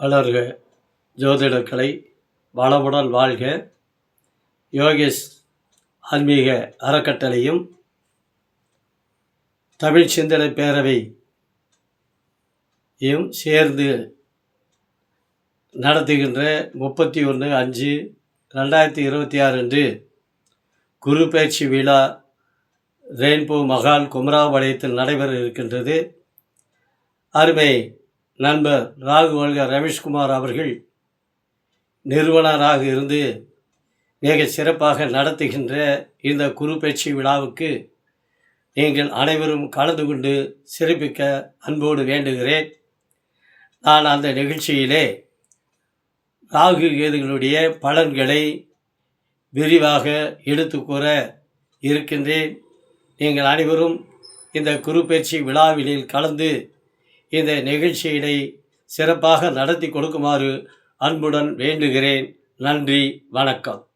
வளர்க. ஜோதிடக்கலை வளமுடன் வாழ்க. யோகேஷ் ஆன்மீக அறக்கட்டளையும் தமிழ் சிந்தனை பேரவையும் சேர்ந்து நடத்துகின்ற 31/5/2026 அன்று குரு பயிற்சி விழா ரெயின்போ மகால் குமராபாளையத்தில் நடைபெற இருக்கின்றது. அருமை நண்பர் ராகு ரமேஷ்குமார் அவர்கள் நிறுவனராக இருந்து மிக சிறப்பாக நடத்துகின்ற இந்த குரு பயிற்சி விழாவுக்கு நீங்கள் அனைவரும் கலந்து கொண்டு சிறப்பிக்க அன்போடு வேண்டுகிறேன். நான் அந்த நிகழ்ச்சியிலே ராகு கேதுகளுடைய பலன்களை விரிவாக எடுத்து கூற இருக்கின்றேன். நீங்கள் அனைவரும் இந்த குரு பயிற்சி விழாவினில் கலந்து இந்த நிகழ்ச்சியினை சிறப்பாக நடத்தி கொடுக்குமாறு அன்புடன் வேண்டுகிறேன். நன்றி, வணக்கம்.